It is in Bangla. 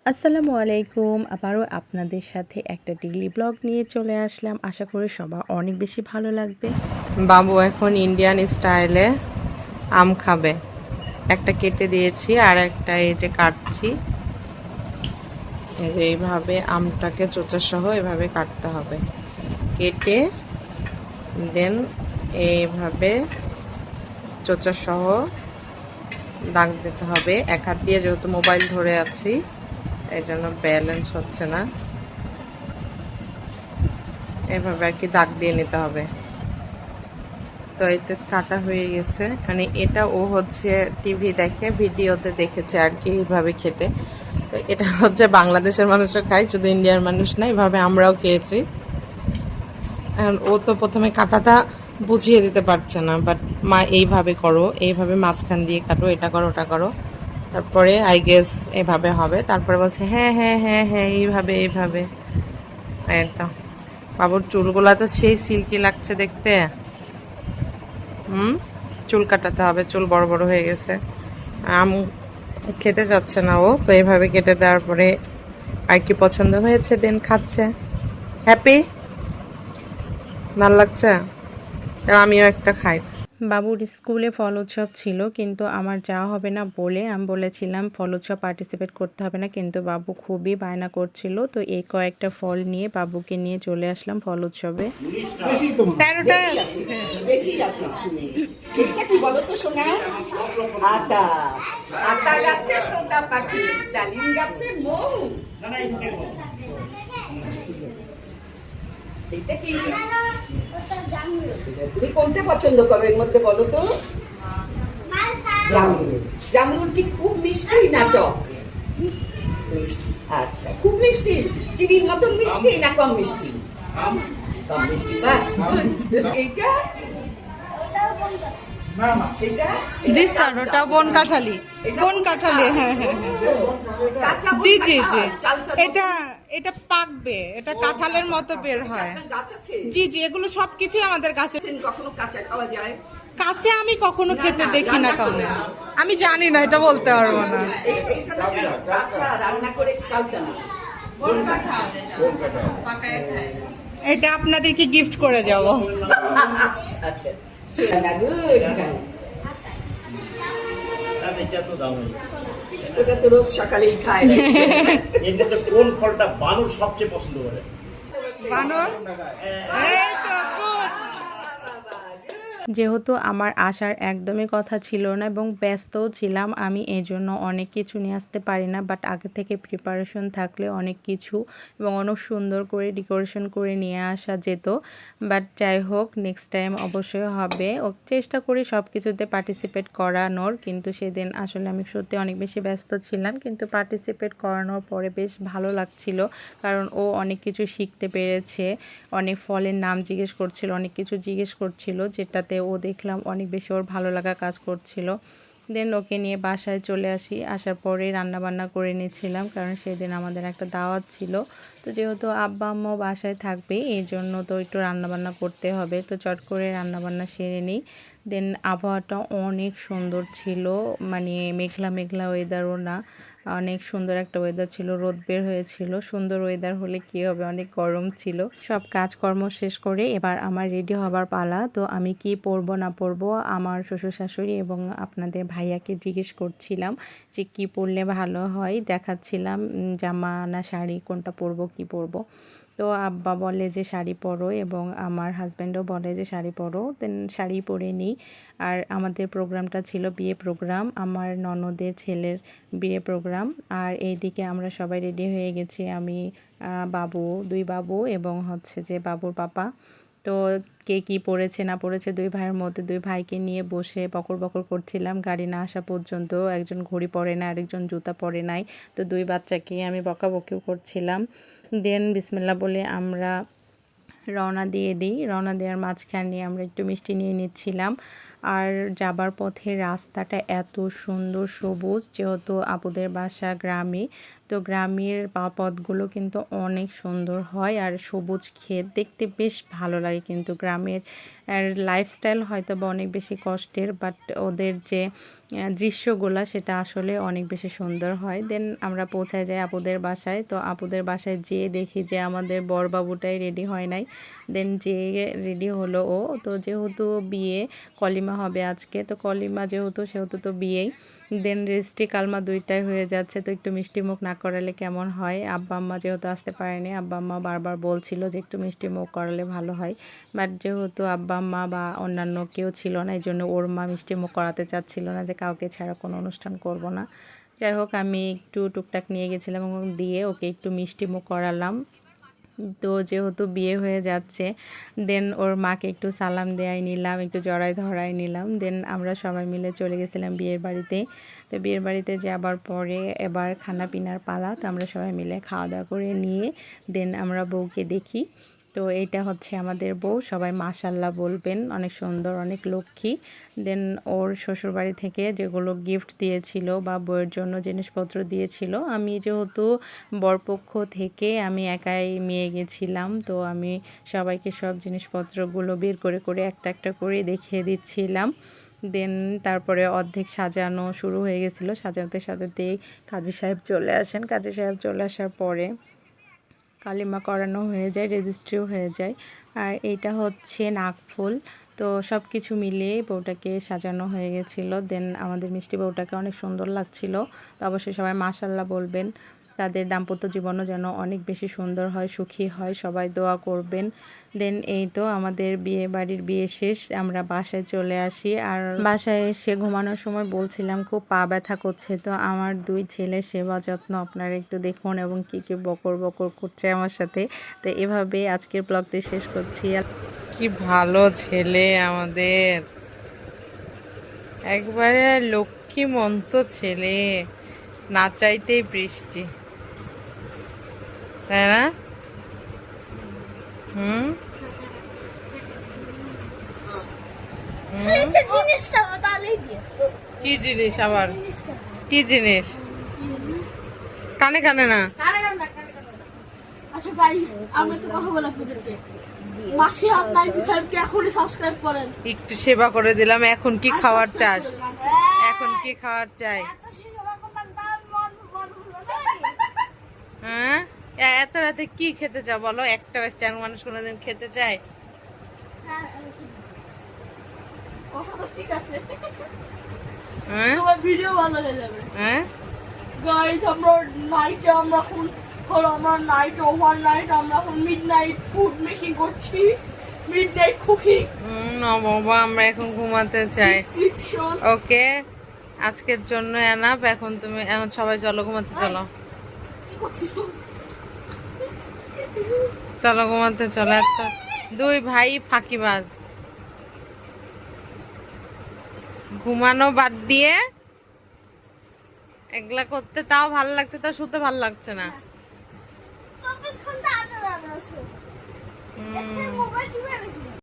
আসসালামু আলাইকুম। আবারও আপনাদের সাথে একটা ডেইলি ব্লগ নিয়ে চলে আসলাম। আশা করি সবার অনেক বেশি ভালো লাগবে। বাবু এখন ইন্ডিয়ান স্টাইলে আম খাবে। একটা কেটে দিয়েছি আর একটা এই যে কাটছি। এই যে এইভাবে আমটাকে চোচা সহ এভাবে কাটতে হবে। কেটে দেন এইভাবে চোচা সহ দাগ দিতে হবে। এক হাত দিয়ে যেহেতু মোবাইল ধরে আছি এই জন্য ব্যালেন্স হচ্ছে না। এভাবে আর কি দাগ দিয়ে নিতে হবে। তো এই তো কাটা হয়ে গেছে। মানে এটা ও হচ্ছে টিভি দেখে, ভিডিওতে দেখেছে আর কি এইভাবে খেতে। তো এটা হচ্ছে বাংলাদেশের মানুষও খায়, শুধু ইন্ডিয়ার মানুষ না, এভাবে আমরাও খেয়েছি। এখন ও তো প্রথমে কাটাটা বুঝিয়ে দিতে পারছে না, বাট মা এইভাবে করো, এইভাবে মাঝখান দিয়ে কাটো, এটা করো ওটা করো, তারপরে আই গেস এভাবে হবে। তারপরে বলছে হ্যাঁ হ্যাঁ হ্যাঁ হ্যাঁ এইভাবে এইভাবে। এই তো বাবুর চুলগুলা তো সেই সিল্কি লাগছে দেখতে। চুল কাটাতে হবে, চুল বড় বড় হয়ে গেছে। আম খেতে যাচ্ছে না ও, তো এভাবে কেটে দেওয়ার পরে আর কি পছন্দ হয়েছে দেন খাচ্ছে। হ্যাপি, ভাল লাগছে। আমিও একটা খাই। বাবুর স্কুলে ফল উৎসব ছিল, কিন্তু আমার যাওয়া হবে না বলে আমি বলেছিলাম ফল উৎসব পার্টিসিপেট করতে হবে না, কিন্তু বাবু খুবই বায়না করছিল। তো এই কয়েকটা ফল নিয়ে বাবুকে নিয়ে চলে আসলাম ফল উৎসবে। 13টা বেশি আছে। এটা কি বলো তো শোনা? আতা আতা গাছে তোতা পাখি, ডালিম গাছে মৌ। এটা কি? তুমি কোনটা পছন্দ করো এর মধ্যে বলো তো? জামরুল। জামরুল কি খুব মিষ্টি না টক? আচ্ছা, খুব মিষ্টি, চিনির মতন মিষ্টি না কম মিষ্টি? কম মিষ্টি। বাহ, এইটা জি স্যার, ওটা বন কাঁঠালি। বন কাঁঠালি, হ্যাঁ হ্যাঁ হ্যাঁ। জি জি জি, এটা এটা পাকবে, এটা কাঁঠালের মতো বের হয়। জি জি, এগুলো সবকিছুই আমাদের কাছে। কখনো কাঁচা খাওয়া যায়? কাঁচা আমি কখনো খেতে দেখি না কাউকে। আমি জানি না, এটা বলতে পারবো না। কাঁচা রান্না করে চালতাম। এটা আপনাদেরকে গিফট করে যাব। আচ্ছা, ওটা তো রোজ সকালেই খায়। এর মধ্যে কোন ফলটা বানর সবচেয়ে পছন্দ করে? বানর। এই তো good। যেহেতু আমার আসার একদমই কথা ছিল না এবং ব্যস্তও ছিলাম, আমি এই জন্য অনেক কিছু নিয়ে আসতে পারি না, বাট আগে থেকে প্রিপারেশন থাকলে অনেক কিছু এবং অনেক সুন্দর করে ডেকোরেশন করে নিয়ে আসা যেত। বাট যাই হোক, নেক্সট টাইম অবশ্যই হবে। ও চেষ্টা করি সব কিছুতে পার্টিসিপেট করানোর, কিন্তু সেদিন আসলে আমি সত্যি অনেক বেশি ব্যস্ত ছিলাম, কিন্তু পার্টিসিপেট করানোর পরে বেশ ভালো লাগছিল, কারণ ও অনেক কিছু শিখতে পেরেছে। অনেক ফলের নাম জিজ্ঞেস করছিল, অনেক কিছু জিজ্ঞেস করছিল, যেটাতে ও দেখলাম অনেক বেশি ওর ভালো লাগা কাজ করছিল। দেন ওকে নিয়ে বাসায় চলে আসি। আসার পরে রান্নাবান্না করে নিয়েছিলাম, কারণ সেদিন আমাদের একটা দাওয়াত ছিল। তো যেহেতু আব্বা আম্মু বাসায় থাকবে এই জন্য তো একটু রান্নাবান্না করতে হবে। তো চট করে রান্নাবান্না সেরে নিই। দেন আবহাওয়াটা অনেক সুন্দর ছিল, মানে মেঘলা মেঘলা ওয়েদারও না, অনেক সুন্দর একটা ওয়েদার ছিল, রোদ বের হয়েছিল। সুন্দর ওয়েদার হলে কী হবে, অনেক গরম ছিল। সব কাজকর্ম শেষ করে এবার আমার রেডি হবার পালা। তো আমি কি পরবো না পরবো, আমার শ্বশুর শাশুড়ি এবং আপনাদের ভাইয়াকে জিজ্ঞেস করছিলাম যে কি পরলে ভালো হয়, দেখাচ্ছিলাম জামা না শাড়ি, কোনটা পরবো কি পরবো। তো আব্বা বলে যে শাড়ি পরো এবং আমার হাজব্যান্ডও বলে যে শাড়ি পরো, দেন শাড়ি পরে নিই। আর আমাদের প্রোগ্রামটা ছিল বিয়ে প্রোগ্রাম, আমার ননদের ছেলের বিয়ে প্রোগ্রাম। আর এইদিকে আমরা সবাই রেডি হয়ে গেছি, আমি, বাবু, দুই বাবু এবং হচ্ছে যে বাবুর পাপা। তো কে কী পড়েছে না পড়েছে দুই ভাইয়ের মধ্যে, দুই ভাইকে নিয়ে বসে বকর বকর করছিলাম গাড়ি না আসা পর্যন্ত। একজন ঘড়ি পরে না, আরেকজন জুতা পরে নাই, তো দুই বাচ্চাকে আমি বকাবকিও করছিলাম। দেন বিসমিল্লাহ বলে আমরা রওনা দিয়ে দিই। রওনা দেওয়ার মাঝখানে আমরা একটু মিষ্টি নিয়ে নিচ্ছিলাম। আর যাবার পথে রাস্তাটা এত সুন্দর সবুজ, যেহেতু আপুদের বাসা গ্রামে, তো গ্রামের পথগুলো কিন্তু অনেক সুন্দর হয় আর সবুজ ক্ষেত দেখতে বেশ ভালো লাগে। কিন্তু গ্রামের লাইফস্টাইল হয়তো বা অনেক বেশি কষ্টের, বাট ওদের যে দৃশ্যগুলো সেটা আসলে অনেক বেশি সুন্দর হয়। দেন আমরা পৌঁছায় যাই আপুদের বাসায়। তো আপুদের বাসায় যেয়ে দেখি যে আমাদের বরবাবুটাই রেডি হয় নাই। দেন যেয়ে রেডি হলো ও। তো যেহেতু বিয়ে, কলিমা হবে আজকে, তো কলিমা যেহেতু সেহেতু তো বিয়েই। দেন রেজিস্ট্রি কালমা দুইটাই হয়ে যাচ্ছে, তো একটু মিষ্টি মুখ না করালে কেমন হয়। আব্বা আম্মা যেহেতু আসতে পারেনি, আব্বা আম্মা বারবার বলছিল যে একটু মিষ্টি মুখ করালে ভালো হয়, বাট যেহেতু আব্বা আম্মা বা অন্যান্য কেউ ছিল না, এই জন্য ওর মা মিষ্টি মুখ করাতে চাচ্ছিল না যে কাউকে ছাড়া কোনো অনুষ্ঠান করব না। যাই হোক, আমি একটু টুকটাক নিয়ে গেছিলাম এবং দিয়ে ওকে একটু মিষ্টি মুখ করালাম। তো যেহেতু বিয়ে হয়ে যাচ্ছে, দেন ওর মাকে একটু সালাম দেয়াই নিলাম, একটু জড়াই ধরাই নিলাম। দেন আমরা সবাই মিলে চলে গেছিলাম বিয়ের বাড়িতে। তো বিয়ের বাড়িতে যাবার পরে এবার খানা পিনার পালা। তো আমরা সবাই মিলে খাওয়া দাওয়া করে নিয়ে দেন আমরা বউকে দেখি। তো এইটা হচ্ছে আমাদের বউ, সবাই মাশাল্লাহ বলবেন, অনেক সুন্দর, অনেক লক্ষ্মী। দেন ওর শ্বশুরবাড়ি থেকে যেগুলো গিফট দিয়েছিল বা বউয়ের জন্য জিনিসপত্র দিয়েছিল, আমি যেহেতু বরপক্ষ থেকে আমি একাই মেয়ে গেছিলাম, তো আমি সবাইকে সব জিনিসপত্রগুলো বের করে করে একটা একটা করে দেখিয়ে দিচ্ছিলাম। দেন তারপরে অর্ধেক সাজানো শুরু হয়ে গেছিলো, সাজাতে সাজাতেই কাজী সাহেব চলে আসেন। কাজী সাহেব চলে আসার পরে কালিমা করানো হয়ে যায়, রেজিস্ট্রিও হয়ে যায়। আর এইটা হচ্ছে নাকফুল। তো সব কিছু মিলিয়ে বউটাকে সাজানো হয়ে গেছিলো। দেন আমাদের মিষ্টি বউটাকে অনেক সুন্দর লাগছিল। তো অবশ্যই সবাই মাশাল্লাহ বলবেন, তাদের দাম্পত্য জীবনও যেন অনেক বেশি সুন্দর হয়, সুখী হয়, সবাই দোয়া করবেন। দেন এই তো আমাদের বিয়ে বাড়ির বিয়ে শেষ, আমরা বাসায় চলে আসি। আর বাসায় এসে ঘুমানোর সময় বলছিলাম খুব পা ব্যথা করছে। তো আমার দুই ছেলের সেবা যত্ন আপনারা একটু দেখুন এবং কী কী বকর বকর করছে আমার সাথে। তো এভাবে আজকের ব্লগটি শেষ করছি। কি ভালো ছেলে আমাদের, একবারে লক্ষ্মী মন্ত ছেলে, না চাইতেই বৃষ্টি, তাই না? হুম, কি জিনিস আবার? কি জিনিস? কানে কানে না। আচ্ছা গাইস, আমি একটু কথা বলা আপনাদেরকে। মাসি আপনার চ্যানেলকে এখনই সাবস্ক্রাইব করেন। একটু সেবা করে দিলাম, এখন কি খাওয়ার চাস? এখন কি খাওয়ার চাই? এত সেবা করতাম তার মন ভালো লাগে। হ্যাঁ, এত রাতে কি খেতে চাও বলো? একটা বেশ চ্যাং মানুষ কোনোদিন খেতে চায়? হ্যাঁ, কথা তো ঠিক আছে। হ্যাঁ তোমার ভিডিও ভালো হয়ে যাবে। হ্যাঁ, গাইস, আমরা নাইটে আমরা এখন আমরা নাইট ওভার নাইট আমরা এখন মিডনাইট ফুড মেকিং করছি। মিডনাইট কুকিং না বাবা, আমরা এখন ঘুমাতে চাই। ডিসক্রিপশন। ওকে, আজকের জন্য এনাফ। এখন তুমি, এখন সবাই চলো ঘুমাতে, চলো কি করছিস তুই? চলো ঘুমাতে চলো। এত দুই ভাই ফাঁকিবাজ, ঘুমানো বাদ দিয়ে এগুলা করতে তাও ভাল লাগছে, তাও শুতে ভাল লাগছে না। 24 ঘন্টা আছে দাদা। মোবাইল টিপে বেশি